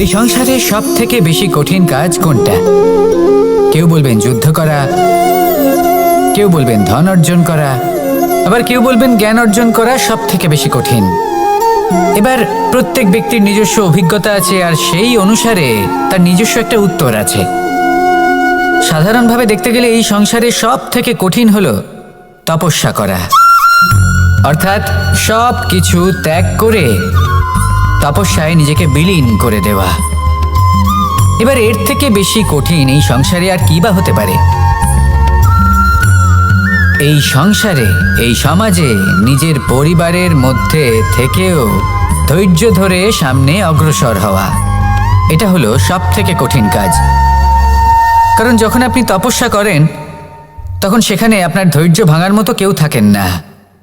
এই সংসারে সব থেকে বেশি কঠিন কাজ কোনটা? কেউ বলবেন যুদ্ধ করা, কেউ বলবেন ধন অর্জন করা, আবার কেউ বলবেন জ্ঞান অর্জন করা সব থেকে বেশি কঠিন। এবার প্রত্যেক ব্যক্তির নিজস্ব অভিজ্ঞতা আছে আর সেই অনুসারে তার নিজস্ব একটা উত্তর আছে। সাধারণভাবে দেখতে গেলে এই সংসারে সব থেকে কঠিন হলো তপস্যা করা, অর্থাৎ সব কিছু ত্যাগ করে তপস্যায় নিজেকে বিলীন করে দেওয়া। এবার এর থেকে বেশি কঠিন এই সংসারে আর কি বা হতে পারে? এই সংসারে, এই সমাজে নিজের পরিবারের মধ্যে থেকেও ধৈর্য ধরে সামনে অগ্রসর হওয়া, এটা হলো সব থেকে কঠিন কাজ। কারণ যখন আপনি তপস্যা করেন তখন সেখানে আপনার ধৈর্য ভাঙার মতো কেউ থাকেন না,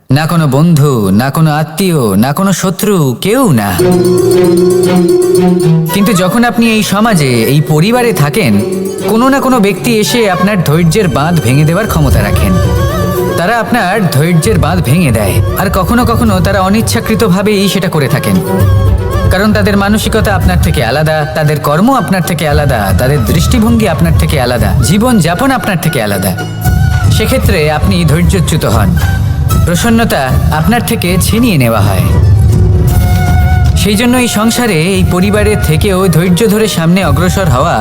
না কোনো বন্ধু, না কোনো আত্মীয়, না কোনো শত্রু, কেউ না। কিন্তু যখন আপনি এই সমাজে, এই পরিবারে থাকেন, কোনো না কোনো ব্যক্তি এসে আপনার ধৈর্যের বাঁধ ভেঙে দেওয়ার ক্ষমতা রাখেন। তারা আপনার ধৈর্যের বাঁধ ভেঙে দেয়, আর কখনো কখনো তারা অনিচ্ছাকৃতভাবেই সেটা করে থাকেন। কারণ তাদের মানসিকতা আপনার থেকে আলাদা, তাদের কর্ম আপনার থেকে আলাদা, তাদের দৃষ্টিভঙ্গি আপনার থেকে আলাদা, জীবন যাপন আপনার থেকে আলাদা। সেক্ষেত্রে আপনি ধৈর্যচ্যুত হন, প্রসন্নতা আপনার থেকে ছিনিয়ে নেওয়া হয়। সেই জন্য এই সংসারে, এই পরিবারের থেকেও ধৈর্য ধরে সামনে অগ্রসর হওয়া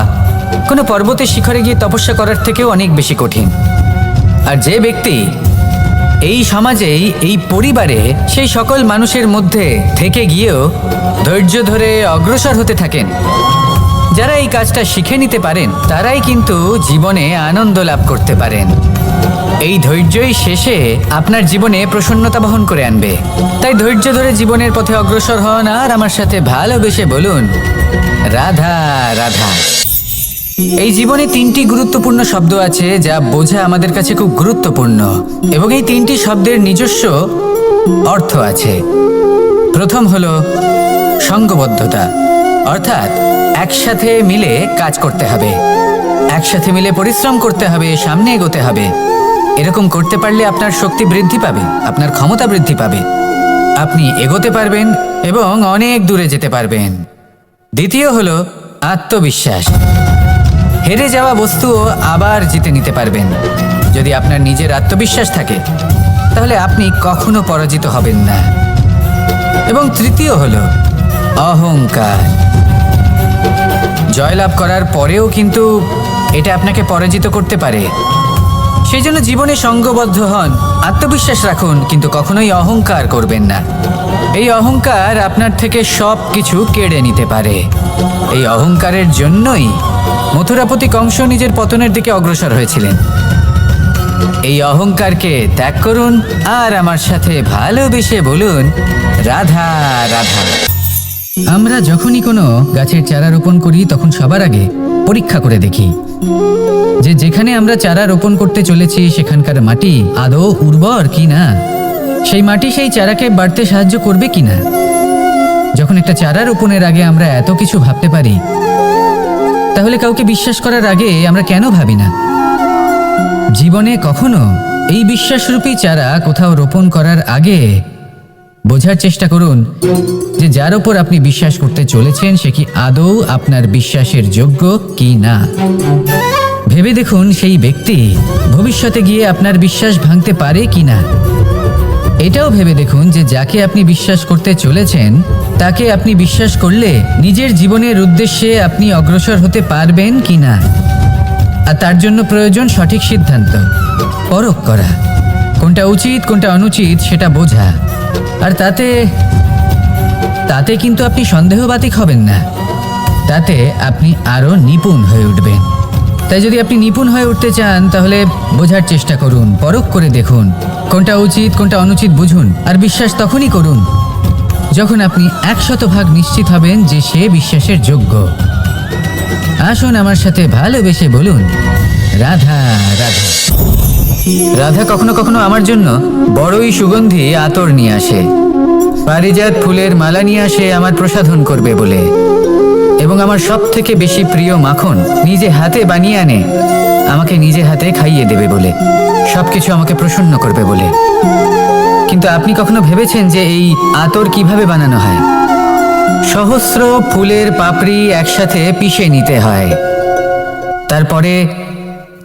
কোনো পর্বতের শিখরে গিয়ে তপস্যা করার থেকেও অনেক বেশি কঠিন। আর যে ব্যক্তি এই সমাজেই, এই পরিবারে, সেই সকল মানুষের মধ্যে থেকে গিয়েও ধৈর্য ধরে অগ্রসর হতে থাকেন, যারা এই কাজটা শিখে নিতে পারেন, তারাই কিন্তু জীবনে আনন্দ লাভ করতে পারেন। এই ধৈর্যই শেষে আপনার জীবনে প্রসন্নতা বহন করে আনবে। তাই ধৈর্য ধরে জীবনের পথে অগ্রসর হন আর আমার সাথে ভালোবেসে বলুন, রাধা রাধা। এই জীবনে তিনটি গুরুত্বপূর্ণ শব্দ আছে যা বোঝা আমাদের কাছে খুব গুরুত্বপূর্ণ, এবং এই তিনটি শব্দের নিজস্ব অর্থ আছে। প্রথম হলো সঙ্গবদ্ধতা, অর্থাৎ একসাথে মিলে কাজ করতে হবে, একসাথে মিলে পরিশ্রম করতে হবে, সামনে এগোতে হবে। এরকম করতে পারলে আপনার শক্তি বৃদ্ধি পাবে, আপনার ক্ষমতা বৃদ্ধি পাবে, আপনি এগোতে পারবেন এবং অনেক দূরে যেতে পারবেন। দ্বিতীয় হলো আত্মবিশ্বাস। হেরে যাওয়া বস্তুও আবার জিতে নিতে পারবেন। যদি আপনার নিজের আত্মবিশ্বাস থাকে তাহলে আপনি কখনো পরাজিত হবেন না। এবং তৃতীয় হলো অহংকার। জয়লাভ করার পরেও কিন্তু এটা আপনাকে পরাজিত করতে পারে। সেই জন্য জীবনে সঙ্গবদ্ধ হন, আত্মবিশ্বাস রাখুন, কিন্তু কখনোই অহংকার করবেন না। এই অহংকার আপনার থেকে সব কিছু কেড়ে নিতে পারে। এই অহংকারের জন্যই মথুরাপতি কংস নিজের পতনের দিকে অগ্রসর হয়েছিলেন। এই অহংকারকে ত্যাগ করুন আর আমার সাথে ভালোবেসে বলুন, রাধা রাধা। আমরা যখনই কোনো গাছের চারা রোপণ করি তখন সবার আগে পরীক্ষা করে দেখি যে যেখানে আমরা চারা রোপণ করতে চলেছি সেখানকার মাটি আদৌ উর্বর কিনা, সেই মাটি সেই চারাকে বাড়তে সাহায্য করবে কিনা। যখন একটা চারা রোপণের আগে আমরা এত কিছু ভাবতে পারি, তাহলে কাউকে বিশ্বাস করার আগে আমরা কেন ভাবি না? জীবনে কখনো এই বিশ্বাসরূপী চারা কোথাও রোপণ করার আগে বোঝার চেষ্টা করুন যে যার উপর আপনি বিশ্বাস করতে চলেছেন সে কি আদৌ আপনার বিশ্বাসের যোগ্য কি না। ভেবে দেখুন সেই ব্যক্তি ভবিষ্যতে গিয়ে আপনার বিশ্বাস ভাঙতে পারে কি না। এটাও ভেবে দেখুন যে যাকে আপনি বিশ্বাস করতে চলেছেন তাকে আপনি বিশ্বাস করলে নিজের জীবনের উদ্দেশ্যে আপনি অগ্রসর হতে পারবেন কি না। আর তার জন্য প্রয়োজন সঠিক সিদ্ধান্ত, পরখ করা, কোনটা উচিত কোনটা অনুচিত সেটা বোঝা। আর তাতে কিন্তু আপনি সন্দেহবাতিক হবেন না, তাতে আপনি আরো নিপুণ হয়ে উঠবেন। তাই যদি আপনি নিপুণ হয়ে উঠতে চান তাহলে বোঝার চেষ্টা করুন, পরখ করে দেখুন, কোনটা উচিত কোনটা অনুচিত বুঝুন। আর বিশ্বাস তখনই করুন যখন আপনি 100% নিশ্চিত হবেন যে সে বিশ্বাসের যোগ্য। আসুন আমার সাথে ভালোবেসে বলুন, রাধা রাধা। রাধা কখনো কখনো আমার জন্য বড়ই সুগন্ধি আতর নিয়ে আসে, পারিজাত ফুলের মালা নিয়ে আসে আমার প্রসাধন করবে বলে, এবং আমার সব থেকে বেশি প্রিয় মাখন নিজে হাতে বানিয়ে আনে আমাকে নিজে হাতে খাইয়ে দেবে বলে, সবকিছু আমাকে প্রসন্ন করবে বলে। কিন্তু আপনি কখনো ভেবেছেন যে এই আতর কিভাবে বানানো হয়? সহস্র ফুলের পাপড়ি একসাথে পিষে নিতে হয়। তারপরে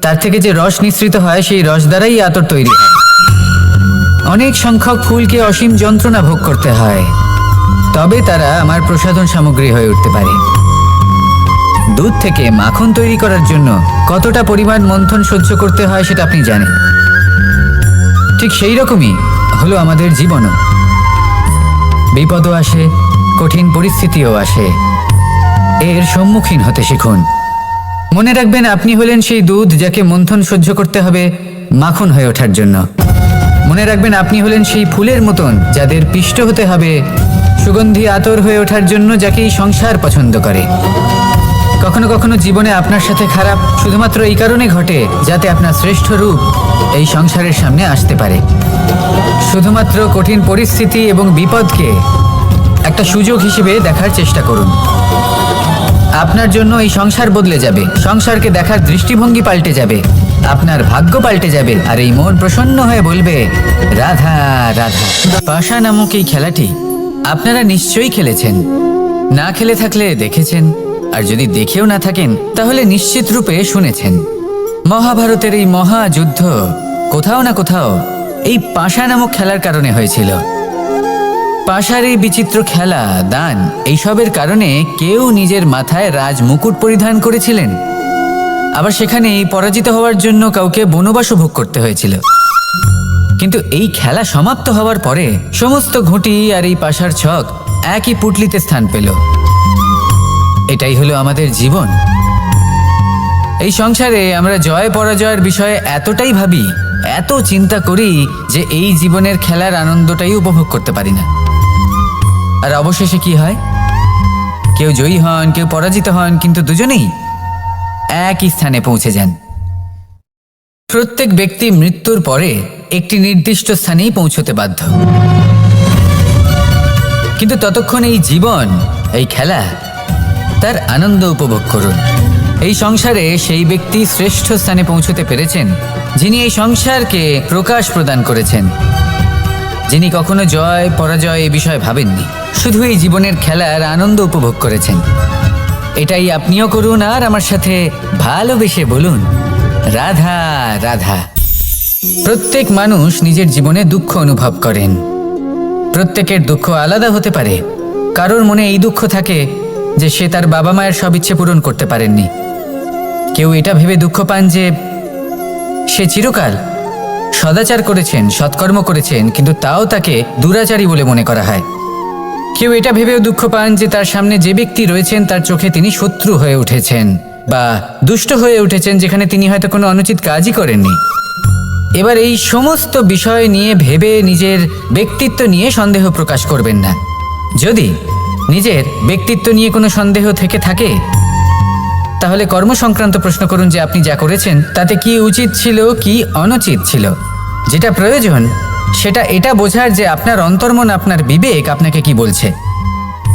তার থেকে যে রস নিঃসৃত হয় সেই রস দ্বারাই আতর তৈরি হয়। অনেক সংখ্যক ফুলকে অসীম যন্ত্রণা ভোগ করতে হয়, তবে তারা আমার প্রসাধন সামগ্রী হয়ে উঠতে পারে। দুধ থেকে মাখন তৈরি করার জন্য কতটা পরিমাণ মন্থন সহ্য করতে হয় সেটা আপনি জানেন। ঠিক সেই রকমই হলো আমাদের জীবনও। বিপদও আসে, কঠিন পরিস্থিতিও আসে, এর সম্মুখীন হতে শিখুন। মনে রাখবেন, আপনি হলেন সেই দুধ যাকে মন্থন সহ্য করতে হবে মাখন হয়ে ওঠার জন্য। মনে রাখবেন, আপনি হলেন সেই ফুলের মতন যাদের পিষ্ট হতে হবে সুগন্ধি আতর হয়ে ওঠার জন্য, যাকে এই সংসার পছন্দ করে। কখনো কখনো জীবনে আপনার সাথে খারাপ শুধুমাত্র এই কারণে ঘটে যাতে আপনার শ্রেষ্ঠ রূপ এই সংসারের সামনে আসতে পারে। শুধুমাত্র কঠিন পরিস্থিতি এবং বিপদকে একটা সুযোগ হিসেবে দেখার চেষ্টা করুন। আপনার জন্য এই সংসার বদলে যাবে, সংসারকে দেখার দৃষ্টিভঙ্গি পাল্টে যাবে, আপনার ভাগ্য পাল্টে যাবে, আর এই মন প্রসন্ন হয়ে বলবে রাধা রাধা। পাশা নামক এই খেলাটি আপনারা নিশ্চয়ই খেলেছেন, না খেলে থাকলে দেখেছেন, আর যদি দেখেও না থাকেন তাহলে নিশ্চিত রূপে শুনেছেন। মহাভারতের এই মহাযুদ্ধ কোথাও না কোথাও এই পাশা নামক খেলার কারণে হয়েছিল। পাশার এই বিচিত্র খেলা, দান, এইসবের কারণে কেউ নিজের মাথায় রাজ মুকুট পরিধান করেছিলেন, আবার সেখানে পরাজিত হওয়ার জন্য কাউকে বনবাস ভোগ করতে হয়েছিল। কিন্তু এই খেলা সমাপ্ত হওয়ার পরে সমস্ত ঘুঁটি আর এই পাশার ছক একই পুটলিতে স্থান পেল। এটাই হলো আমাদের জীবন। এই সংসারে আমরা জয় পরাজয়ের বিষয়ে এতটাই ভাবি, এত চিন্তা করি যে এই জীবনের খেলার আনন্দটাই উপভোগ করতে পারি না। আর অবশেষে কি হয়? কেউ জয়ী হন, কেউ পরাজিত হন, কিন্তু দুজনেই একই স্থানে পৌঁছে যান। প্রত্যেক ব্যক্তি মৃত্যুর পরে একটি নির্দিষ্ট স্থানেই পৌঁছতে বাধ্য, কিন্তু ততক্ষণ এই জীবন, এই খেলা, তার আনন্দ উপভোগ করুন। এই সংসারে সেই ব্যক্তি শ্রেষ্ঠ স্থানে পৌঁছতে পেরেছেন যিনি এই সংসারকে প্রকাশ প্রদান করেছেন, যিনি কখনো জয় পরাজয় এই বিষয়ে ভাবেননি, শুধু এই জীবনের খেলার আনন্দ উপভোগ করেছেন। এটাই আপনিও করুন, আর আমার সাথে ভালোবেসে বলুন রাধা রাধা। প্রত্যেক মানুষ নিজের জীবনে দুঃখ অনুভব করেন। প্রত্যেকের দুঃখ আলাদা হতে পারে। কারোর মনে এই দুঃখ থাকে যে সে তার বাবা মায়ের সব ইচ্ছে পূরণ করতে পারেননি। কেউ এটা ভেবে দুঃখ পান যে সে চিরকাল সদাচার করেছেন, সৎকর্ম করেছেন, কিন্তু তাও তাকে দুরাচারী বলে মনে করা হয়। কেউ এটা ভেবেও দুঃখ পান যে তার সামনে যে ব্যক্তি রয়েছেন তার চোখে তিনি শত্রু হয়ে উঠেছেন বা দুষ্ট হয়ে উঠেছেন, যেখানে তিনি হয়তো কোনো অনুচিত কাজই করেননি। এবার এই সমস্ত বিষয় নিয়ে ভেবে নিজের ব্যক্তিত্ব নিয়ে সন্দেহ প্রকাশ করবেন না। যদি নিজের ব্যক্তিত্ব নিয়ে কোনো সন্দেহ থেকে থাকে তাহলে কর্ম সংক্রান্ত প্রশ্ন করুন যে আপনি যা করেছেন তাতে কি উচিত ছিল, কি অনুচিত ছিল। যেটা প্রয়োজন সেটা এটা বোঝার যে আপনার অন্তর্মন, আপনার বিবেক আপনাকে কি বলছে,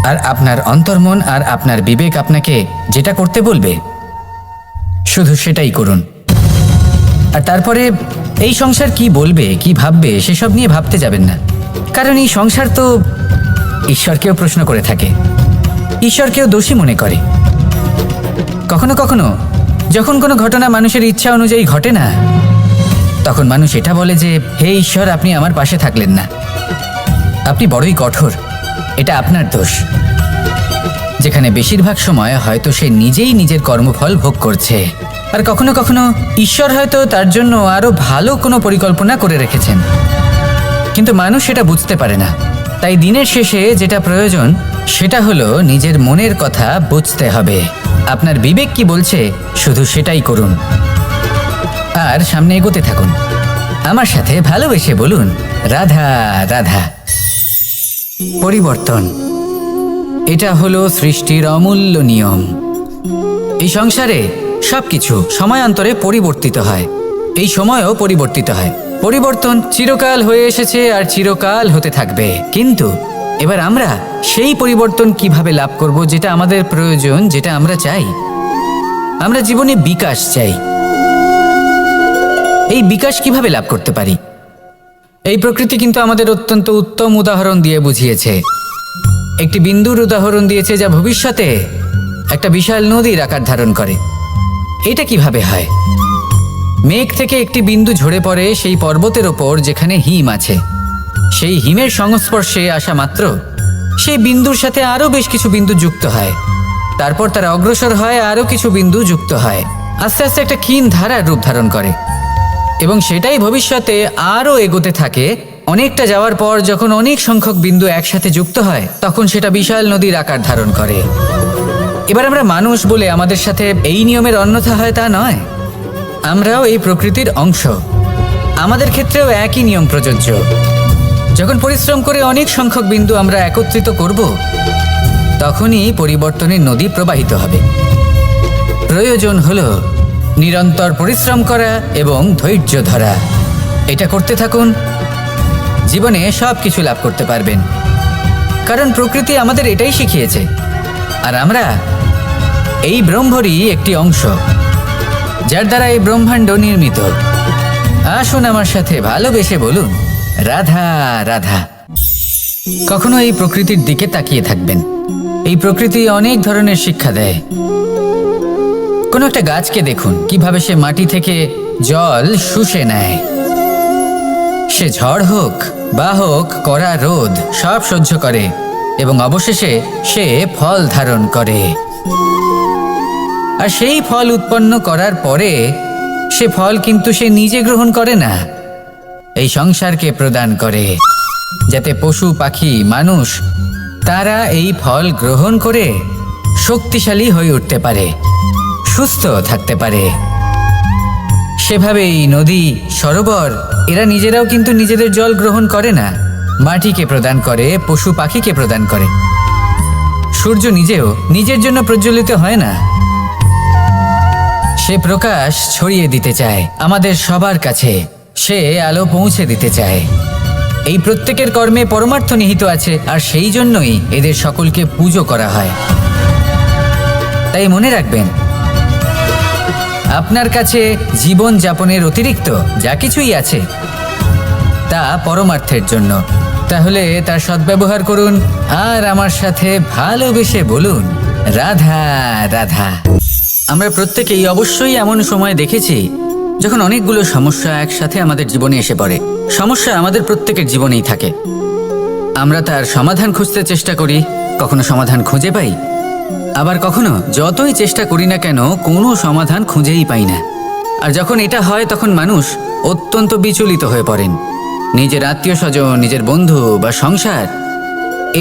আর আপনার অন্তর্মন আর আপনার বিবেক আপনাকে যেটা করতে বলবে শুধু সেটাই করুন। আর তারপরে এই সংসার কি বলবে, কি ভাববে সেসব নিয়ে ভাবতে যাবেন না, কারণ এই সংসার তো ঈশ্বরকেও প্রশ্ন করে থাকে, ঈশ্বরকেও দোষী মনে করে। কখনো কখনো যখন কোনো ঘটনা মানুষের ইচ্ছা অনুযায়ী ঘটে না, তখন মানুষ এটা বলে যে হে ঈশ্বর, আপনি আমার পাশে থাকলেন না, আপনি বড়ই কঠোর, এটা আপনার দোষ। যেখানে বেশিরভাগ সময় হয়তো সে নিজেই নিজের কর্মফল ভোগ করছে, আর কখনো কখনো ঈশ্বর হয়তো তার জন্য আরো ভালো কোনো পরিকল্পনা করে রেখেছেন, কিন্তু মানুষ সেটা বুঝতে পারে না। তাই দিনের শেষে যেটা প্রয়োজন সেটা হলো নিজের মনের কথা বুঝতে হবে। আপনার বিবেক কি বলছে শুধু সেটাই করুন, আর সামনে এগোতে থাকুন। আমার সাথে ভালোবেসে বলুন রাধা রাধা। পরিবর্তন, এটা হলো সৃষ্টির অমূল্য নিয়ম। এই সংসারে সবকিছু সময়ান্তরে পরিবর্তিত হয়, এই সময়ও পরিবর্তিত হয়। পরিবর্তন চিরকাল হয়ে এসেছে আর চিরকাল হতে থাকবে, কিন্তু এবার আমরা সেই পরিবর্তন কিভাবে লাভ করব যেটা আমাদের প্রয়োজন, যেটা আমরা চাই। আমরা জীবনে বিকাশ চাই। এই বিকাশ কিভাবে লাভ করতে পারি? এই প্রকৃতি কিন্তু আমাদের অত্যন্ত উত্তম উদাহরণ দিয়ে বুঝিয়েছে। একটি বিন্দুর উদাহরণ দিয়েছে যা ভবিষ্যতে একটা বিশাল নদীর আকার ধারণ করে। এটা কিভাবে হয়? মেঘ থেকে একটি বিন্দু ঝরে পড়ে সেই পর্বতের ওপর যেখানে হিম আছে। সেই হিমের সংস্পর্শে আসা মাত্র সেই বিন্দুর সাথে আরও বেশ কিছু বিন্দু যুক্ত হয়। তারপর তারা অগ্রসর হয়, আরও কিছু বিন্দু যুক্ত হয়, আস্তে আস্তে একটা ক্ষীণ ধারার রূপ ধারণ করে এবং সেটাই ভবিষ্যতে আরও এগোতে থাকে। অনেকটা যাওয়ার পর যখন অনেক সংখ্যক বিন্দু একসাথে যুক্ত হয় তখন সেটা বিশাল নদীর আকার ধারণ করে। এবার আমরা মানুষ বলে আমাদের সাথে এই নিয়মের অন্যথা হয় তা নয়। আমরাও এই প্রকৃতির অংশ, আমাদের ক্ষেত্রেও একই নিয়ম প্রযোজ্য। যখন পরিশ্রম করে অনেক সংখ্যক বিন্দু আমরা একত্রিত করব তখনই পরিবর্তনের নদী প্রবাহিত হবে। প্রয়োজন হলো নিরন্তর পরিশ্রম করা এবং ধৈর্য ধরা। এটা করতে থাকুন, জীবনে সব কিছু লাভ করতে পারবেন। কারণ প্রকৃতি আমাদের এটাই শিখিয়েছে, আর আমরা এই ব্রহ্মরই একটি অংশ যার দ্বারা এই ব্রহ্মাণ্ড নির্মিত। আসুন আমার সাথে ভালোবেসে বলুন, রাধা রাধা। কখনো এই প্রকৃতির দিকে তাকিয়ে থাকবেন। এই প্রকৃতি অনেক ধরনের শিক্ষা দেয়। কোনো একটা গাছকে দেখুন কিভাবে সে মাটি থেকে জল শুষে নেয়। সে ঝড় হোক বা হোক কড়া রোদ সব সহ্য করে এবং অবশেষে সে ফল ধারণ করে। আর সেই ফল উৎপন্ন করার পরে সে ফল কিন্তু সে নিজে গ্রহণ করে না, এই সংসারকে প্রদান করে, যাতে পশু পাখি মানুষ তারা এই ফল গ্রহণ করে শক্তিশালী হয়ে উঠতে পারে, সুস্থ থাকতে পারে। সেভাবেই নদী, সরোবর এরা নিজেরাও কিন্তু নিজেদের জল গ্রহণ করে না, মাটিকে প্রদান করে, পশু পাখিকে প্রদান করে। সূর্য নিজেও নিজের জন্য প্রজ্বলিত হয় না, সে প্রকাশ ছড়িয়ে দিতে চায় আমাদের সবার কাছে, সে আলো পৌঁছে দিতে চায়। এই প্রত্যেকের কর্মে পরমার্থ নিহিত আছে, আর সেই জন্যই এদের সকলকে পুজো করা হয়। তাই মনে রাখবেন, আপনার কাছে জীবন যাপনের অতিরিক্ত যা কিছুই আছে তা পরমার্থের জন্য। তাহলে তার সদ্ব্যবহার করুন আর আমার সাথে ভালোবেসে বলুন, রাধা রাধা। আমরা প্রত্যেকেই অবশ্যই এমন সময় দেখেছি যখন অনেকগুলো সমস্যা একসাথে আমাদের জীবনে এসে পড়ে। সমস্যা আমাদের প্রত্যেকের জীবনেই থাকে। আমরা তার সমাধান খুঁজতে চেষ্টা করি, কখনো সমাধান খুঁজে পাই, আবার কখনো যতই চেষ্টা করি না কেন কোনো সমাধান খুঁজেই পাই না। আর যখন এটা হয় তখন মানুষ অত্যন্ত বিচলিত হয়ে পড়েন। নিজের আত্মীয় স্বজন, নিজের বন্ধু বা সংসার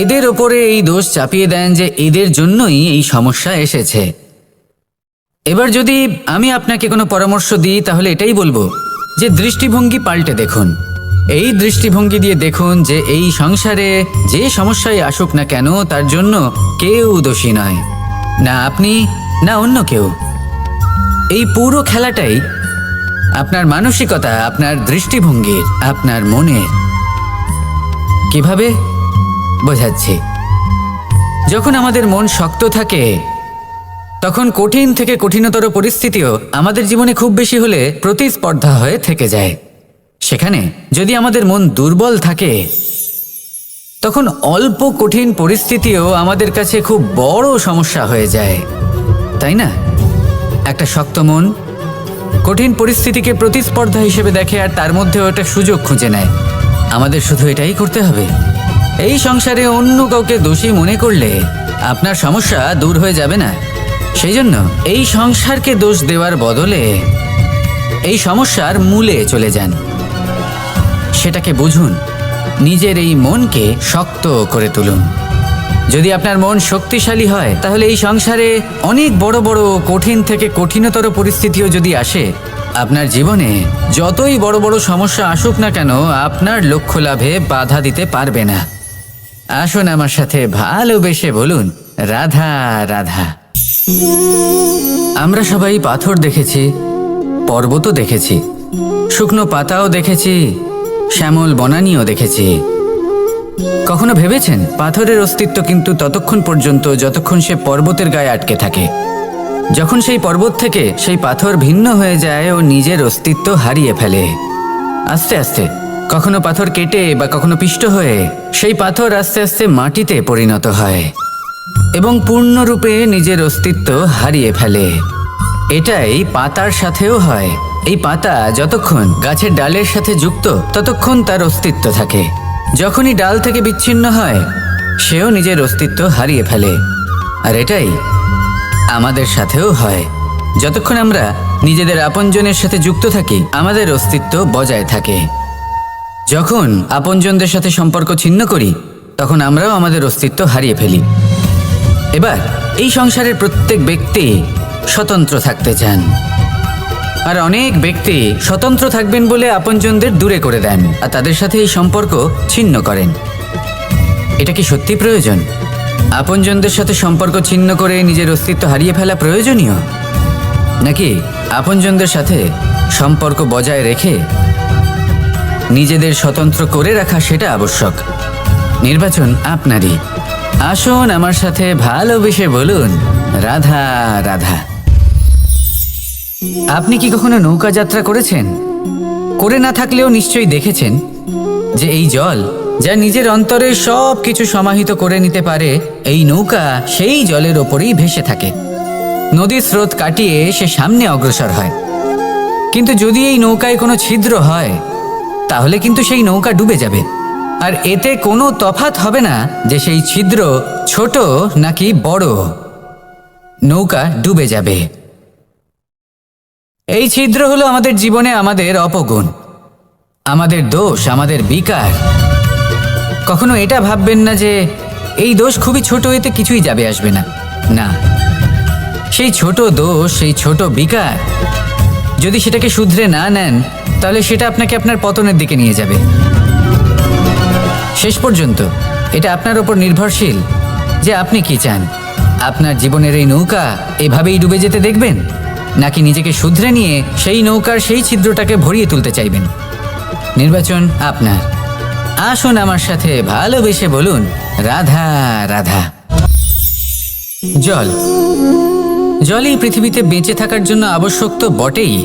এদের ওপরে এই দোষ চাপিয়ে দেন যে এদের জন্যই এই সমস্যা এসেছে। এবার যদি আমি আপনাকে কোনো পরামর্শ দিই তাহলে এটাই বলবো যে দৃষ্টিভঙ্গি পাল্টে দেখুন। এই দৃষ্টিভঙ্গি দিয়ে দেখুন যে এই সংসারে যে সমস্যায় আসুক না কেন তার জন্য কেউ দোষী নয়, না আপনি না অন্য কেউ। এই পুরো খেলাটাই আপনার মানসিকতা, আপনার দৃষ্টিভঙ্গির, আপনার মনের। কিভাবে বোঝাচ্ছি? যখন আমাদের মন শক্ত থাকে তখন কঠিন থেকে কঠিনতর পরিস্থিতিও আমাদের জীবনে খুব বেশি হলে প্রতিস্পর্ধা হয়ে থেকে যায়। সেখানে যদি আমাদের মন দুর্বল থাকে তখন অল্প কঠিন পরিস্থিতিও আমাদের কাছে খুব বড় সমস্যা হয়ে যায়, তাই না? একটা শক্ত মন কঠিন পরিস্থিতিকে প্রতিস্পর্ধা হিসেবে দেখে আর তার মধ্যেও একটা সুযোগ খুঁজে নেয়। আমাদের শুধু এটাই করতে হবে। এই সংসারে অন্য কাউকে দোষী মনে করলে আপনার সমস্যা দূর হয়ে যাবে না। সেই জন্য এই সংসারকে দোষ দেওয়ার বদলে এই সমস্যার মূলে চলে যান, সেটাকে বুঝুন, নিজের এই মনকে শক্ত করে তুলুন। যদি আপনার মন শক্তিশালী হয় তাহলে এই সংসারে অনেক বড় বড় কঠিন থেকে কঠিনতর পরিস্থিতিও যদি আসে, আপনার জীবনে যতই বড় বড় সমস্যা আসুক না কেন আপনার লক্ষ্য লাভে বাধা দিতে পারবে না। আসুন আমার সাথে ভালোবেসে বলুন, রাধা রাধা। আমরা সবাই পাথর দেখেছি, পর্বতও দেখেছি, শুকনো পাতাও দেখেছি, শ্যামল বনানীও দেখেছি। কখনো ভেবেছেন পাথরের অস্তিত্ব কিন্তু ততক্ষণ পর্যন্ত যতক্ষণ সে পর্বতের গায়ে আটকে থাকে। যখন সেই পর্বত থেকে সেই পাথর ভিন্ন হয়ে যায় ও নিজের অস্তিত্ব হারিয়ে ফেলে, আস্তে আস্তে কখনো পাথর কেটে বা কখনো পিষ্ট হয়ে সেই পাথর আস্তে আস্তে মাটিতে পরিণত হয় এবং পূর্ণরূপে নিজের অস্তিত্ব হারিয়ে ফেলে। এটাই পাতার সাথেও হয়। এই পাতা যতক্ষণ গাছের ডালের সাথে যুক্ত ততক্ষণ তার অস্তিত্ব থাকে। যখনই ডাল থেকে বিচ্ছিন্ন হয় সেও নিজের অস্তিত্ব হারিয়ে ফেলে। আর এটাই আমাদের সাথেও হয়। যতক্ষণ আমরা নিজেদের আপনজনের সাথে যুক্ত থাকি আমাদের অস্তিত্ব বজায় থাকে। যখন আপনজনদের সাথে সম্পর্ক ছিন্ন করি তখন আমরাও আমাদের অস্তিত্ব হারিয়ে ফেলি। এবার এই সংসারের প্রত্যেক ব্যক্তি স্বতন্ত্র থাকতে চান, আর অনেক ব্যক্তি স্বতন্ত্র থাকবেন বলে আপনজনদের দূরে করে দেন আর তাদের সাথে এই সম্পর্ক ছিন্ন করেন। এটা কি সত্যি প্রয়োজন? আপনজনদের সাথে সম্পর্ক ছিন্ন করে নিজের অস্তিত্ব হারিয়ে ফেলা প্রয়োজনীয়, নাকি আপনজনদের সাথে সম্পর্ক বজায় রেখে নিজেদের স্বতন্ত্র করে রাখা সেটা আবশ্যক? নির্বাচন আপনারই। আসুন আমার সাথে ভালোবেসে বলুন, রাধা রাধা। আপনি কি কখনো নৌকা যাত্রা করেছেন? করে না থাকলেও নিশ্চয়ই দেখেছেন যে এই জল যা নিজের অন্তরে সব কিছু সমাহিত করে নিতে পারে, এই নৌকা সেই জলের ওপরেই ভেসে থাকে। নদীর স্রোত কাটিয়ে সে সামনে অগ্রসর হয়। কিন্তু যদি এই নৌকায় কোনো ছিদ্র হয় তাহলে কিন্তু সেই নৌকা ডুবে যাবে। আর এতে কোনো তফাৎ হবে না যে সেই ছিদ্র ছোট নাকি বড়, নৌকা ডুবে যাবে। এই ছিদ্র হলো আমাদের জীবনে আমাদের অপগুণ, আমাদের দোষ, আমাদের বিকার। কখনো এটা ভাববেন না যে এই দোষ খুবই ছোট, এতে কিছুই যাবে আসবে না। না, সেই ছোট দোষ, সেই ছোট বিকার যদি সেটাকে শুধরে না নেন তাহলে সেটা আপনাকে আপনার পতনের দিকে নিয়ে যাবে। শেষ পর্যন্ত এটা আপনার ওপর নির্ভরশীল যে আপনি কি চান। আপনার জীবনের এই নৌকা এভাবেই ডুবে যেতে দেখবেন, নাকি নিজেকে শুধরে নিয়ে সেই নৌকার সেই ছিদ্রটাকে ভরিয়ে তুলতে চাইবেন? নির্বাচন আপনার। আসুন আমার সাথে ভালোবেসে বলুন, রাধা রাধা। জল, জল এই পৃথিবীতে বেঁচে থাকার জন্য আবশ্যক তো বটেই,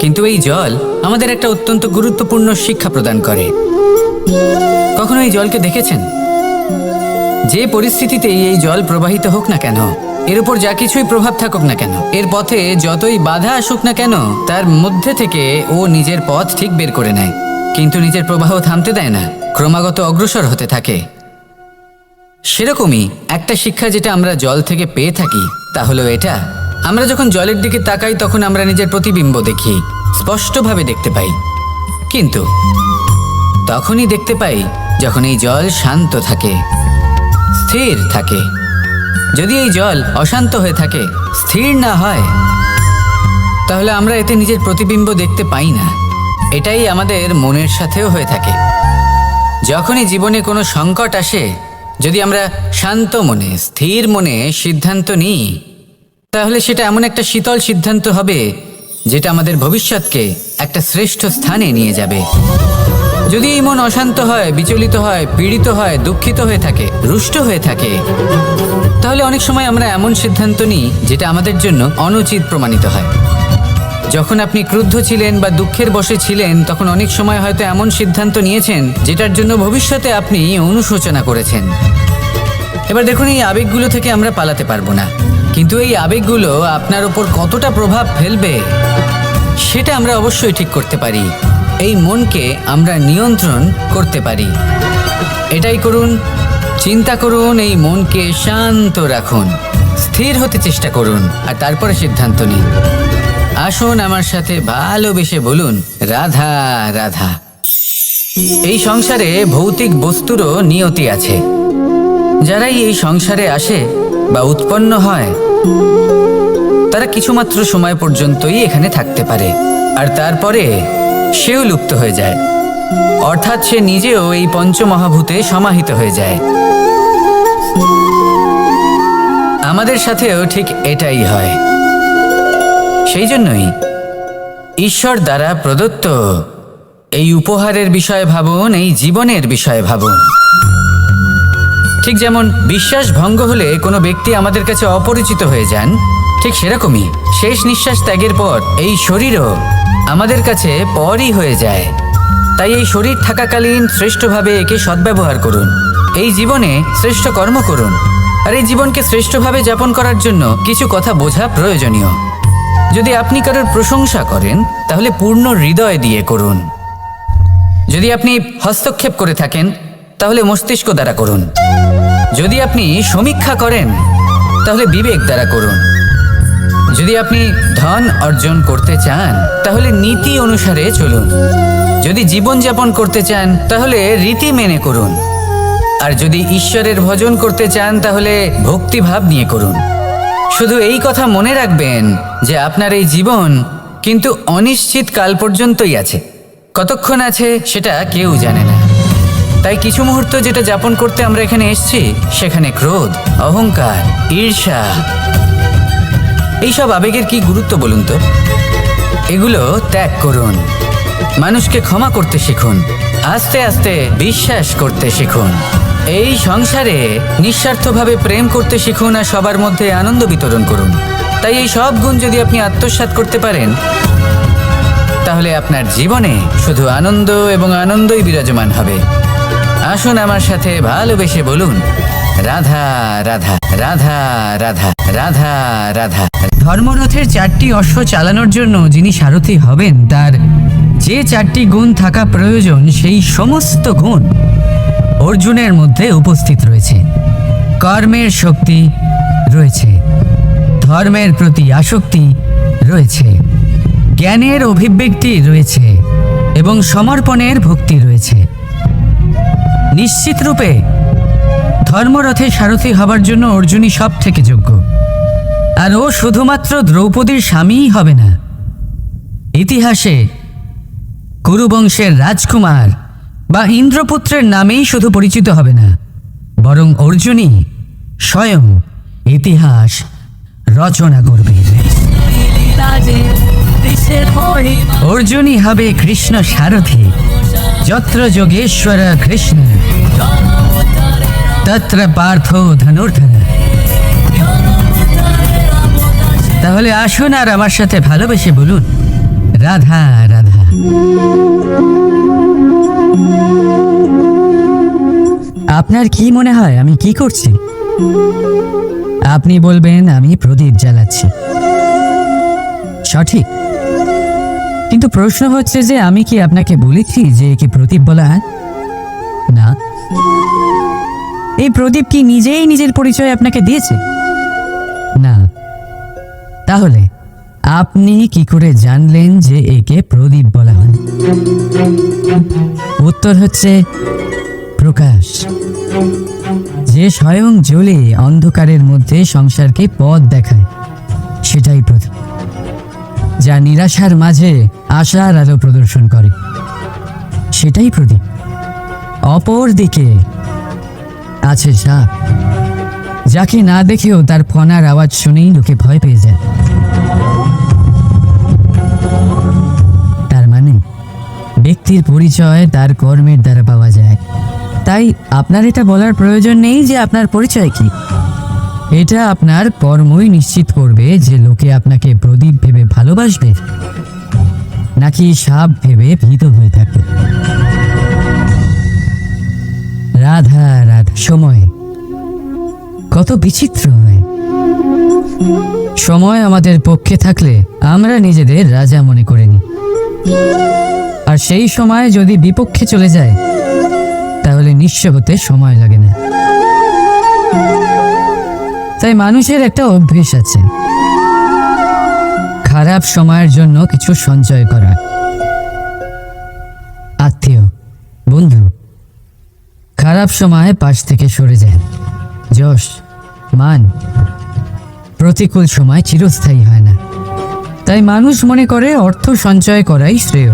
কিন্তু এই জল আমাদের একটা অত্যন্ত গুরুত্বপূর্ণ শিক্ষা প্রদান করে। কখনো এই জলকে দেখেছেন? যে পরিস্থিতিতেই এই জল প্রবাহিত হোক না কেন, এর উপর যা কিছুই প্রভাব থাকুক না কেন, এর পথে যতই বাধা আসুক না কেন, তার মধ্যে থেকে ও নিজের পথ ঠিক বের করে নেয়, কিন্তু নিজের প্রবাহ থামতে দেয় না, ক্রমাগত অগ্রসর হতে থাকে। সেরকমই একটা শিক্ষা যেটা আমরা জল থেকে পেয়ে থাকি তা হলো এটা, আমরা যখন জলের দিকে তাকাই তখন আমরা নিজের প্রতিবিম্ব দেখি, স্পষ্টভাবে দেখতে পাই। কিন্তু তখনই দেখতে পাই যখন এই জল শান্ত থাকে, স্থির থাকে। যদি এই জল অশান্ত হয়ে থাকে, স্থির না হয়, তাহলে আমরা এতে নিজের প্রতিবিম্ব দেখতে পাই না। এটাই আমাদের মনের সাথেও হয়ে থাকে। যখনই জীবনে কোনো সংকট আসে, যদি আমরা শান্ত মনে, স্থির মনে সিদ্ধান্ত নিই, তাহলে সেটা এমন একটা শীতল সিদ্ধান্ত হবে যেটা আমাদের ভবিষ্যৎকে একটা শ্রেষ্ঠ স্থানে নিয়ে যাবে। যদি এই মন অশান্ত হয়, বিচলিত হয়, পীড়িত হয়, দুঃখিত হয়ে থাকে, রুষ্ট হয়ে থাকে, তাহলে অনেক সময় আমরা এমন সিদ্ধান্ত নিই যেটা আমাদের জন্য অনুচিত প্রমাণিত হয়। যখন আপনি ক্রুদ্ধ ছিলেন বা দুঃখের বশে ছিলেন, তখন অনেক সময় হয়তো এমন সিদ্ধান্ত নিয়েছেন যেটার জন্য ভবিষ্যতে আপনি অনুশোচনা করেছেন। এবার দেখুন, এই আবেগগুলো থেকে আমরা পালাতে পারবো না, কিন্তু এই আবেগগুলো আপনার ওপর কতটা প্রভাব ফেলবে সেটা আমরা অবশ্যই ঠিক করতে পারি। এই মনকে আমরা নিয়ন্ত্রণ করতে পারি। এটাই করুন, চিন্তা করুন, এই মনকে শান্ত রাখুন, স্থির হতে চেষ্টা করুন, আর তারপরে সিদ্ধান্ত নিন। আসুন আমার সাথে ভালোবেসে বলুন, রাধা রাধা। এই সংসারে ভৌতিক বস্তুরও নিয়তি আছে। যারাই এই সংসারে আসে বা উৎপন্ন হয়, তারা কিছুমাত্র সময় পর্যন্তই এখানে থাকতে পারে, আর তারপরে সেও লুপ্ত হয়ে যায়, অর্থাৎ সে নিজেও এই পঞ্চমহাভূতে সমাহিত হয়ে যায়। আমাদের সাথেও ঠিক এটাই হয়। সেই জন্যই ঈশ্বর দ্বারা প্রদত্ত এই উপহারের বিষয়ে ভাবুন, এই জীবনের বিষয়ে ভাবুন। ঠিক যেমন বিশ্বাস ভঙ্গ হলে কোনো ব্যক্তি আমাদের কাছে অপরিচিত হয়ে যান, ঠিক সেরকমই শেষ নিঃশ্বাস ত্যাগের পর এই শরীরও আমাদের কাছে পরই হয়ে যায়। তাই এই শরীর থাকাকালীন শ্রেষ্ঠভাবে একে সদ্ব্যবহার করুন। এই জীবনে শ্রেষ্ঠ কর্ম করুন। আর এই জীবনকে শ্রেষ্ঠভাবে যাপন করার জন্য কিছু কথা বোঝা প্রয়োজনীয়। যদি আপনি কারোর প্রশংসা করেন তাহলে পূর্ণ হৃদয় দিয়ে করুন। যদি আপনি হস্তক্ষেপ করে থাকেন তাহলে মস্তিষ্ক দ্বারা করুন। যদি আপনি সমীক্ষা করেন তাহলে বিবেক দ্বারা করুন। যদি আপনি ধন অর্জন করতে চান তাহলে নীতি অনুসারে চলুন। যদি জীবনযাপন করতে চান তাহলে রীতি মেনে করুন। আর যদি ঈশ্বরের ভজন করতে চান তাহলে ভক্তিভাব নিয়ে করুন। শুধু এই কথা মনে রাখবেন যে আপনার এই জীবন কিন্তু অনিশ্চিত কাল পর্যন্তই আছে। কতক্ষণ আছে সেটা কেউ জানে না। তাই কিছু মুহূর্ত যেটা যাপন করতে আমরা এখানে এসেছি সেখানে ক্রোধ, অহংকার, ঈর্ষা, এইসব আবেগের কি গুরুত্ব বলুন তো? এগুলো ত্যাগ করুন। মানুষকে ক্ষমা করতে শিখুন। আস্তে আস্তে বিশ্বাস করতে শিখুন। এই সংসারে নিঃস্বার্থভাবে প্রেম করতে শিখুন আর সবার মধ্যে আনন্দ বিতরণ করুন। তাই এই সব গুণ যদি আপনি আত্মসাৎ করতে পারেন তাহলে আপনার জীবনে শুধু আনন্দ এবং আনন্দই বিরাজমান হবে। আসুন আমার সাথে ভালোবেসে বলুন, রাধা রাধা রাধা রাধা রাধা রাধা। ধর্মরথের 4টি অশ্ব চালানোর জন্য যিনি সারথি হবেন তার যে 4টি গুণ থাকা প্রয়োজন সেই সমস্ত গুণ অর্জুনের মধ্যে উপস্থিত রয়েছে। কর্মের শক্তি রয়েছে, ধর্মের প্রতি আসক্তি রয়েছে, জ্ঞানের অভিব্যক্তি রয়েছে এবং সমর্পণের ভক্তি রয়েছে। নিশ্চিত রূপে ধর্মরথে সারথি হবার জন্য অর্জুনই সব থেকে যোগ্য। আর ও শুধুমাত্র দ্রৌপদীর স্বামীই হবে না, ইতিহাসে কুরুবংশের রাজকুমার বা ইন্দ্রপুত্রের নামেই শুধু পরিচিত হবে না, বরং অর্জুনই স্বয়ং ইতিহাস রচনা করবে। অর্জুনই হবে কৃষ্ণ সারথি। যত্র যোগেশ্বর কৃষ্ণ তত্র পার্থ ধনুর্ধর। তাহলে আসুন আর আমার সাথে ভালোবেসে বলুন, রাধা রাধা। আপনার কি মনে হয় আমি কি করছি? আপনি বলবেন আমি প্রদীপ জ্বালাচ্ছি। সঠিক, কিন্তু প্রশ্ন হচ্ছে যে আমি কি আপনাকে বলেছি যে একে প্রদীপ বলা হয়? না। এই প্রদীপ কি নিজেই নিজের পরিচয় আপনাকে দিয়েছে? না। তাহলে আপনি কি করে জানলেন যে একে প্রদীপ বলা হয়? উত্তর হচ্ছে প্রকাশ, যে স্বয়ং জ্বলে অন্ধকারের মধ্যে সংসারকে পথ দেখায়, সেটাই প্রদীপ। যা নিরাশার মাঝে আশার আলো প্রদর্শন করে, সেটাই প্রদীপ। অপর দিকে আছে সাপ, যাকে না দেখেও তার ফনার আওয়াজ শুনেই লোকে ভয় পেয়ে যায়। তার মানে ব্যক্তির পরিচয় তার কর্মের দ্বারা পাওয়া যায়। তাই আপনার এটা বলার প্রয়োজন নেই যে আপনার পরিচয় কি। এটা আপনার কর্মই নিশ্চিত করবে যে লোকে আপনাকে প্রদীপ ভেবে ভালোবাসবে নাকি সাপ ভেবে ভীত হয়ে থাকবে। রাধা রাধা। সময় কত বিচিত্র হয়। সময় আমাদের পক্ষে থাকলে আমরা নিজেদের রাজা মনে করে নিই, আর সেই সময় যদি বিপক্ষে চলে যায় তাহলে নিঃস্ব হতে সময় লাগে না। তাই মানুষের একটা অভ্যেস আছে, খারাপ সময়ের জন্য কিছু সঞ্চয় করা। আত্মীয়, বন্ধু খারাপ সময় পাশ থেকে সরে যায়। যশ, মান প্রতিকূল সময় চিরস্থায়ী হয় না। তাই মানুষ মনে করে অর্থ সঞ্চয় করাই শ্রেয়।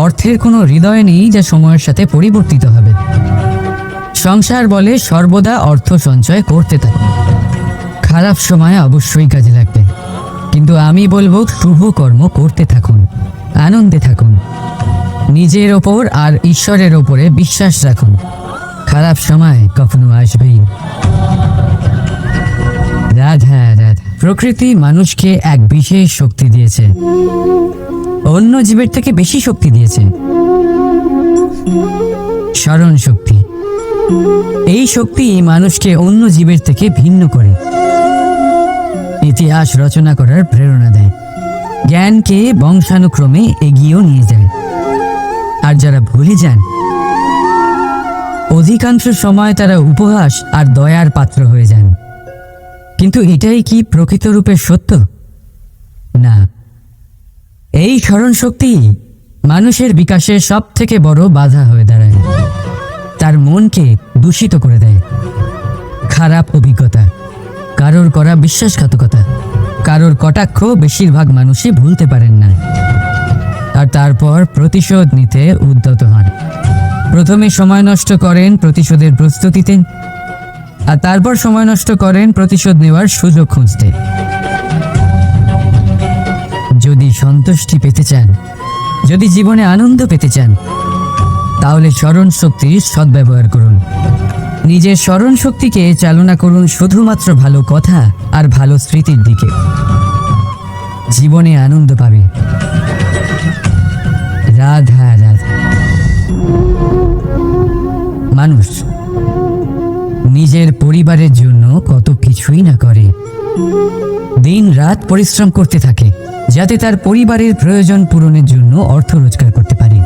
অর্থের কোনো হৃদয় নেই যা সময়ের সাথে পরিবর্তিত হবে। সংসার বলে সর্বদা অর্থ সঞ্চয় করতে থাকে। খারাপ সময় অবশ্যই কাজে লাগবে, কিন্তু আমি বলবো শুভ কর্ম করতে থাকুন, আনন্দে থাকুন, নিজের ওপর আর ঈশ্বরের ওপরে বিশ্বাস রাখুন। খারাপ সময় কখনো আসবেই। রাধা রাধা। প্রকৃতি মানুষকে এক বিশেষ শক্তি দিয়েছে, অন্য জীবের থেকে বেশি শক্তি দিয়েছে। স্মরণ শক্তি। এই শক্তি মানুষকে অন্য জীবের থেকে ভিন্ন করে, ইতিহাস রচনা করার প্রেরণা দেয়, জ্ঞানকে বংশানুক্রমে এগিয়েও নিয়ে যায়। আর যারা ভুলে যান, অধিকাংশ সময় তারা উপহাস আর দয়ার পাত্র হয়ে যান। কিন্তু এটাই কি প্রকৃত রূপে সত্য? না। এই স্মরণ শক্তি মানুষের বিকাশের সব থেকে বড় বাধা হয়ে দাঁড়ায়। তার মনকে দূষিত করে দেয়। খারাপ অভিজ্ঞতা, কারোর করা বিশ্বাসঘাতকতা, কারোর কটাক্ষ বেশিরভাগ মানুষই ভুলতে পারেন না। আর তারপর প্রতিশোধ নিতে উদ্যত হন। প্রথমে সময় নষ্ট করেন প্রতিশোধের প্রস্তুতিতে, আর তারপর সময় নষ্ট করেন প্রতিশোধ নেওয়ার সুযোগ খুঁজতে। যদি সন্তুষ্টি পেতে চান, যদি জীবনে আনন্দ পেতে চান, তাহলে স্মরণ শক্তির সদ্ব্যবহার করুন। নিজের স্মরণ শক্তিকে চালনা করুন শুধুমাত্র ভালো কথা আর ভালো স্মৃতির দিকে। জীবনে আনন্দ পাবে। রাধা রাধা। মানুষ নিজের পরিবারের জন্য কত কিছুই না করে, দিন রাত পরিশ্রম করতে থাকে যাতে তার পরিবারের প্রয়োজন পূরণের জন্য অর্থ রোজগার করতে পারে।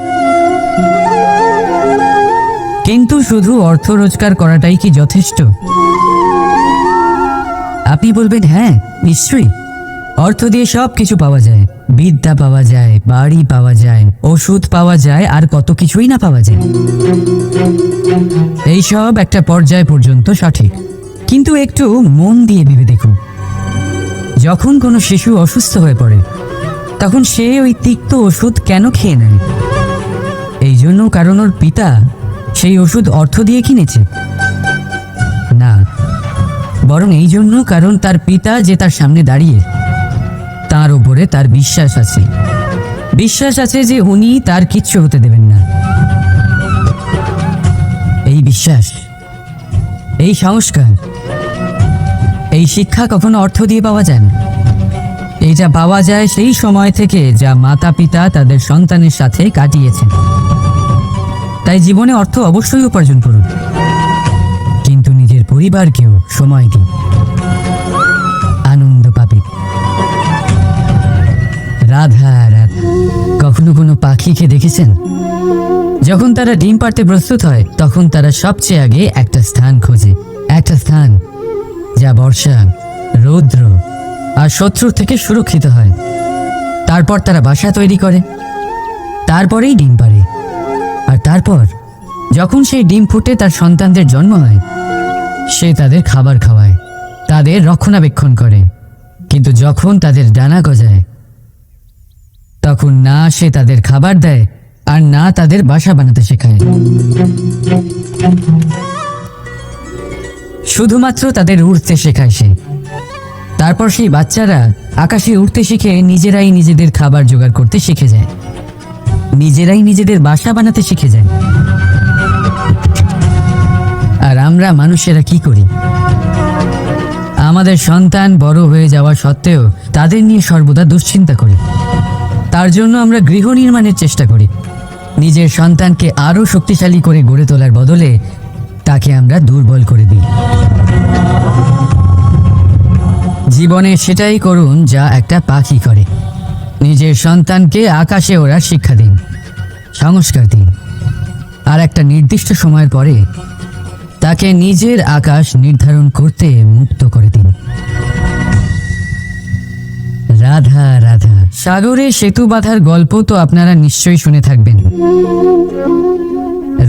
কিন্তু শুধু অর্থ রোজগার করাটাই কি যথেষ্ট? আপনি বলবেন, হ্যাঁ নিশ্চয়ই, অর্থ দিয়ে সব কিছু পাওয়া যায়, বিদ্যা পাওয়া যায়, বাড়ি পাওয়া যায়, ওষুধ পাওয়া যায়, আর কত কিছুই না পাওয়া যায়। এইসব একটা পর্যায় পর্যন্ত সঠিক, কিন্তু একটু মন দিয়ে ভেবে দেখুন, যখন কোনো শিশু অসুস্থ হয়ে পড়ে তখন সে ওই তিক্ত ওষুধ কেন খেয়ে নেয়? এই জন্য কারণ ওর পিতা সেই ওষুধ অর্থ দিয়ে কিনেছে? না, বরং এই জন্য কারণ তার পিতা যে তার সামনে দাঁড়িয়ে, তার উপরে তার বিশ্বাস আছে। বিশ্বাস আছে যে উনি তার কিচ্ছু হতে দেবেন না। এই বিশ্বাস, এই সংস্কার, এই শিক্ষা কখনো অর্থ দিয়ে পাওয়া যায় না। এইটা পাওয়া যায় সেই সময় থেকে যা মাতা পিতা তাদের সন্তানের সাথে কাটিয়েছেন। তাই জীবনে অর্থ অবশ্যই উপার্জন করুন, কিন্তু নিজের পরিবারকেও সময় দিন, আনন্দ পাবে। রাধা রাধা। কখনো কোনো পাখিকে দেখেছেন? যখন তারা ডিম পাড়তে প্রস্তুত হয় তখন তারা সবচেয়ে আগে একটা স্থান খোঁজে, একটা স্থান যা বর্ষা, রৌদ্র আর শত্রুর থেকে সুরক্ষিত হয়। তারপর তারা বাসা তৈরি করে, তারপরেই ডিম পাড়ে। আর তারপর যখন সেই ডিম ফুটে তার সন্তানদের জন্ম হয়, সে তাদের খাবার খাওয়ায়, তাদের রক্ষণাবেক্ষণ করে। কিন্তু যখন তাদের ডানা গজায় তখন না সে তাদের খাবার দেয় আর না তাদের বাসা বানাতে শেখায়, শুধুমাত্র তাদের উড়তে শেখায় সে। তারপর সেই বাচ্চারা আকাশে উড়তে শিখে নিজেরাই নিজেদের খাবার জোগাড় করতে শিখে যায়, নিজেরাই নিজেদের বাসা বানাতে শিখে যায়। আর আমরা মানুষেরা কি করি? আমাদের সন্তান বড় হয়ে যাওয়া সত্ত্বেও তাদের নিয়ে সর্বদা দুশ্চিন্তা করি। তার জন্য আমরা গৃহ নির্মাণের চেষ্টা করি। নিজের সন্তানকে আরো শক্তিশালী করে গড়ে তোলার বদলে তাকে আমরা দুর্বল করে দিই। জীবনে সেটাই করুন যা একটা পাখি করে। নিজের সন্তানকে আকাশে ওড়ার শিক্ষা দিন, সংস্কার দিন, আর একটা নির্দিষ্ট সময়ের পরে তাকে নিজের আকাশ নির্ধারণ করতে মুক্ত করে দিন। রাধা রাধা। সাগরে সেতু বাঁধার গল্প তো আপনারা নিশ্চয়ই শুনে থাকবেন।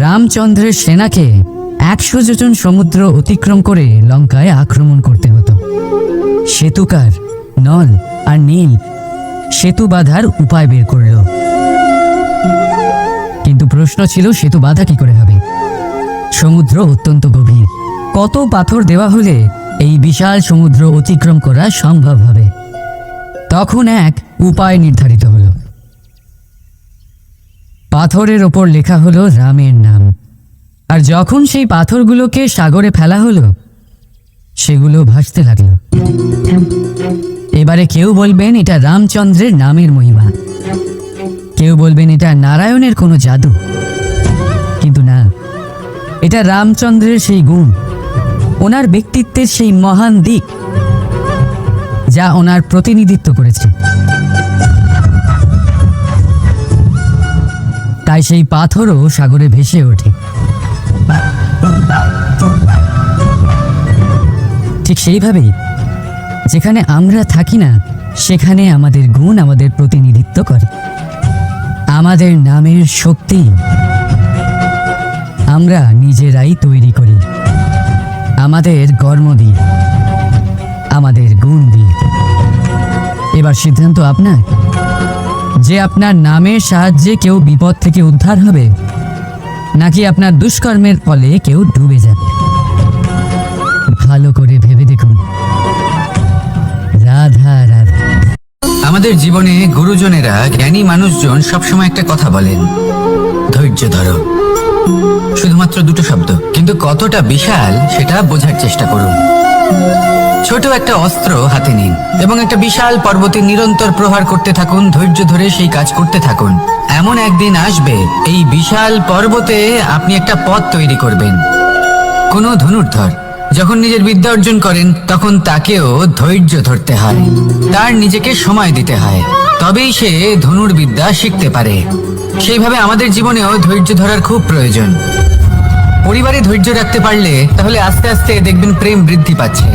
রামচন্দ্রের সেনাকে 100 যোজন সমুদ্র অতিক্রম করে লঙ্কায় আক্রমণ করতে হতো। সেতুকার নল আর নীল সেতু বাঁধার উপায় বের করল, কিন্তু প্রশ্ন ছিল সেতু বাঁধা কি করে হবে? সমুদ্র অত্যন্ত গভীর, কত পাথর দেওয়া হলে এই বিশাল সমুদ্র অতিক্রম করা সম্ভব হবে? তখন এক উপায় নির্ধারিত হলো। পাথরের ওপর লেখা হলো রামের নাম, আর যখন সেই পাথরগুলোকে সাগরে ফেলা হলো সেগুলো ভাসতে লাগলো। এবারে কেউ বলবেন এটা রামচন্দ্রের নামের মহিমা, কেউ বলবেন এটা নারায়ণের কোনো জাদু, এটা রামচন্দ্রের সেই গুণ, ওনার ব্যক্তিত্বের সেই মহান দিক যা ওনার প্রতিনিধিত্ব করেছে। তাই সেই পাথরও সাগরে ভেসে ওঠে। ঠিক সেইভাবেই যেখানে আমরা থাকি না, সেখানে আমাদের গুণ আমাদের প্রতিনিধিত্ব করে। আমাদের নামের শক্তি আমরা নিজেরাই তৈরি করি, আমাদের কর্ম দিয়ে, আমাদের গুণ দিয়ে। এবার সিদ্ধান্ত আপনার যে আপনার নামের সাহায্যে কেউ বিপদ থেকে উদ্ধার হবে, নাকি আপনার দুষ্কর্মের ফলে কেউ ডুবে যাবে। ভালো করে ভেবে দেখুন। রাধা রাধা। আমাদের জীবনে গুরুজনেরা, জ্ঞানী মানুষজন সবসময় একটা কথা বলেন, ধৈর্য ধরো। শুধুমাত্র দুটো শব্দ, কিন্তু কতটা বিশাল সেটা বোঝার চেষ্টা করুন। ছোট একটা অস্ত্র হাতে নিন এবং একটা বিশাল পর্বতে নিরন্তর প্রহার করতে থাকুন। ধৈর্য ধরে সেই কাজ করতে থাকুন। এমন একদিন আসবে, এই বিশাল পর্বতে আপনি একটা পথ তৈরি করবেন। কোনো ধনুর্ধর যখন নিজের বিদ্যা অর্জন করেন, তখন তাকেও ধৈর্য ধরতে হয়, তার নিজেকে সময় দিতে হয়, তবেই সে ধনুর্বিদ্যা শিখতে পারে। সেইভাবে আমাদের জীবনেও ধৈর্য ধরার খুব প্রয়োজন। পরিবারে ধৈর্য রাখতে পারলে তাহলে আস্তে আস্তে দেখবেন প্রেম বৃদ্ধি পাচ্ছে।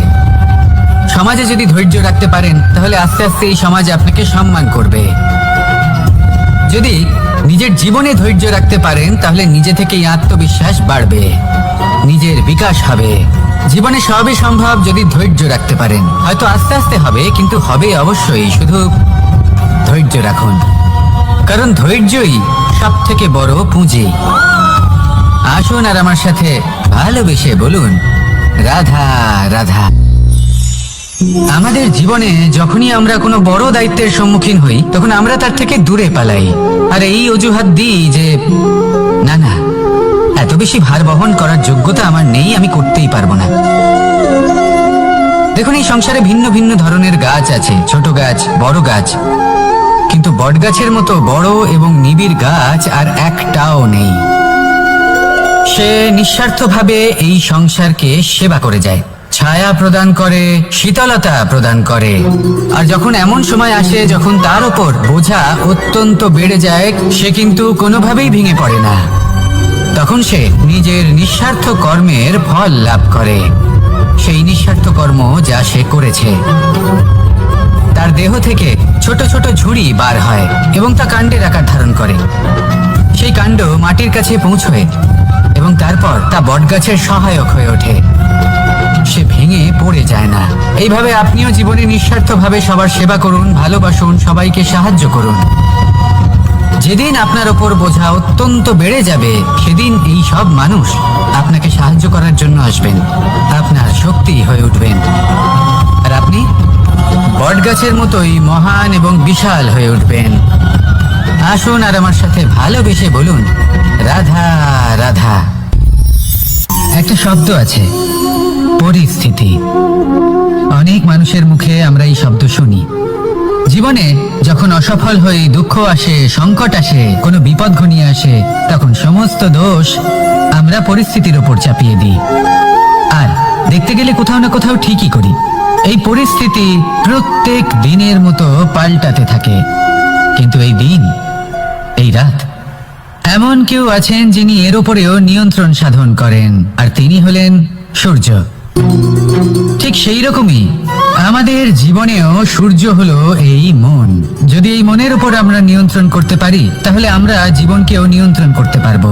সমাজে যদি ধৈর্য রাখতে পারেন, তাহলে আস্তে আস্তে এই সমাজ আপনাকে সম্মান করবে। যদি নিজের জীবনে ধৈর্য রাখতে পারেন, তাহলে নিজে থেকেই আত্মবিশ্বাস বাড়বে, নিজের বিকাশ হবে। জীবনে সবই সম্ভব যদি ধৈর্য রাখতে পারেন। হয়তো আস্তে আস্তে হবে, কিন্তু হবে অবশ্যই। শুধু ধৈর্য রাখুন, কারণ ধৈর্যই সব থেকে বড় পুঁজি। আসুন আর আমার সাথে ভালোবেসে বলুন, রাধা রাধা। আমাদের জীবনে যখনই আমরা কোনো বড় দায়িত্বের সম্মুখীন হই, তখন আমরা তার থেকে দূরে পালাই, আর এই অজুহাত দিই যে না না, এত বেশি ভার বহন করার যোগ্যতা আমার নেই, আমি করতেই পারবো না। দেখুন, এই সংসারে ভিন্ন ভিন্ন ধরনের গাছ আছে, ছোট গাছ, বড় গাছ, কিন্তু বটগাছের মতো বড় এবং নিবিড় গাছ আর একটাও নেই। সে নিঃস্বার্থভাবে এই সংসারকে সেবা করে যায়, ছায়া প্রদান করে, শীতলতা প্রদান করে। আর যখন এমন সময় আসে যখন তার ওপর বোঝা অত্যন্ত বেড়ে যায়, সে কিন্তু কোনোভাবেই ভেঙে পড়ে না। তখন সে নিজের নিঃস্বার্থ কর্মের ফল লাভ করে, সেই নিঃস্বার্থ কর্ম যা সে করেছে। তার দেহ থেকে ছোট ছোট ঝুড়ি বার হয় এবং তা কাণ্ডের আকার ধারণ করে। সেই কাণ্ড মাটির কাছে পৌঁছয় এবং তারপর তা বটগাছের সহায়ক হয়ে ওঠে। সে ভেঙে পড়ে যায় না। এইভাবে আপনিও জীবনে নিঃস্বার্থভাবে সবার সেবা করুন, ভালোবাসুন, সবাইকে সাহায্য করুন। যেদিন আপনার ওপর বোঝা অত্যন্ত বেড়ে যাবে, সেদিন এই সব মানুষ আপনাকে সাহায্য করার জন্য আসবেন, আপনার শক্তি হয়ে উঠবেন, আর আপনি বটগাছের মতোই মহান এবং বিশাল হয়ে উঠবেন। আসুন আর আমার সাথে ভালোবেসে বলুন, রাধা রাধা। একটা শব্দ আছে, পরিস্থিতি। অনেক মানুষের মুখে আমরা এই শব্দ শুনি। জীবনে যখন অসফল হয়ে দুঃখ আসে, সংকট আসে, কোনো বিপদ ঘনিয়ে আসে, তখন সমস্ত দোষ আমরা পরিস্থিতির ওপর চাপিয়ে দিই, আর দেখতে গেলে কোথাও না কোথাও ঠিকই করি। এই পরিস্থিতি প্রত্যেক দিনের মতো পাল্টাতে থাকে, কিন্তু এই দিন, এই রাত, এমন কেউ আছেন যিনি এর উপরেও নিয়ন্ত্রণ সাধন করেন, আর তিনি হলেন সূর্য। ঠিক সেই রকমই আমাদের জীবনেও সূর্য হলো এই মন। যদি এই মনের উপর আমরা নিয়ন্ত্রণ করতে পারি, তাহলে আমরা জীবনকেও নিয়ন্ত্রণ করতে পারবো।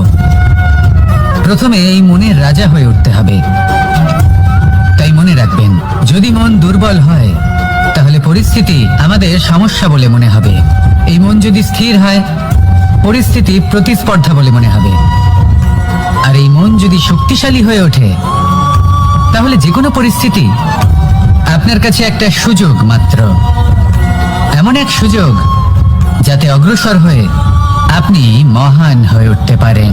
প্রথমে এই মনের রাজা হয়ে উঠতে হবে। তাই মনে রাখবেন, যদি মন দুর্বল হয়, তাহলে পরিস্থিতি আমাদের সমস্যা বলে মনে হবে। এই মন যদি স্থির হয়, পরিস্থিতি প্রতিস্পর্ধা বলে মনে হবে। আর এই মন যদি শক্তিশালী হয়ে ওঠে, তাহলে যে কোনো পরিস্থিতি আপনার কাছে একটা সুযোগ মাত্র, এমন এক সুযোগ যাতে অগ্রসর হয়ে আপনি মহান হয়ে উঠতে পারেন।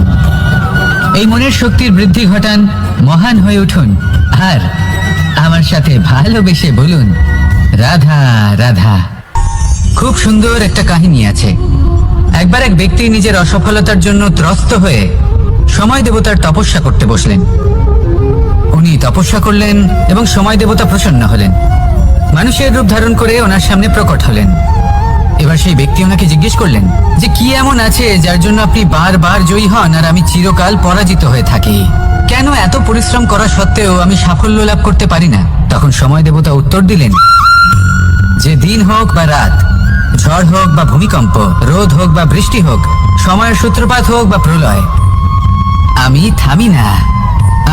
এই মনের শক্তির বৃদ্ধি ঘটান, মহান হয়ে উঠুন, আর আমার সাথে ভালোবেসে বলুন, রাধা রাধা। খুব সুন্দর একটা কাহিনী আছে। একবার এক ব্যক্তি নিজের অসফলতার জন্য ত্রস্ত হয়ে সময় দেবতার তপস্যা করতে বসলেন। উনি তপস্যা করলেন এবং সময় দেবতা প্রসন্ন হলেন, মানুষের রূপ ধারণ করে ওনার সামনে প্রকট হলেন। এবার সেই ব্যক্তি ওনাকে জিজ্ঞেস করলেন যে কি এমন আছে যার জন্য আপনি বারবার জয়ী হন আর আমি চিরকাল পরাজিত হয়ে থাকি? কেন এত পরিশ্রম করা সত্ত্বেও আমি সাফল্য লাভ করতে পারি না? তখন সময় দেবতা উত্তর দিলেন যে দিন হোক বা রাত, ঝড় হোক বা ভূমিকম্প, রোদ হোক বা বৃষ্টি হোক, সময়ের সূত্রপাত হোক বা প্রলয়, আমি থামি না,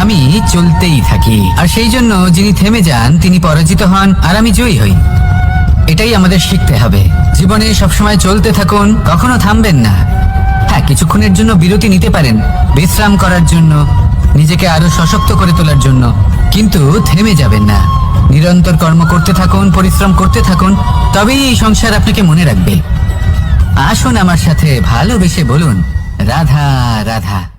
আমি চলতেই থাকি। আর সেই জন্য যিনি থেমে যান তিনি পরাজিত হন আর আমি জয়ী হই। এটাই আমাদের শিখতে হবে। জীবনে সবসময় চলতে থাকুন, কখনো থামবেন না। হ্যাঁ, কিছুক্ষণের জন্য বিরতি নিতে পারেন, বিশ্রাম করার জন্য, নিজেকে আরো সশক্ত করে তোলার জন্য, কিন্তু থেমে যাবেন না। নিরন্তর কর্ম করতে থাকুন, পরিশ্রম করতে থাকুন, তবেই এই সংসার আপনাকে মনে রাখবে। আসুন আমার সাথে ভালোবেসে বলুন রাধা রাধা।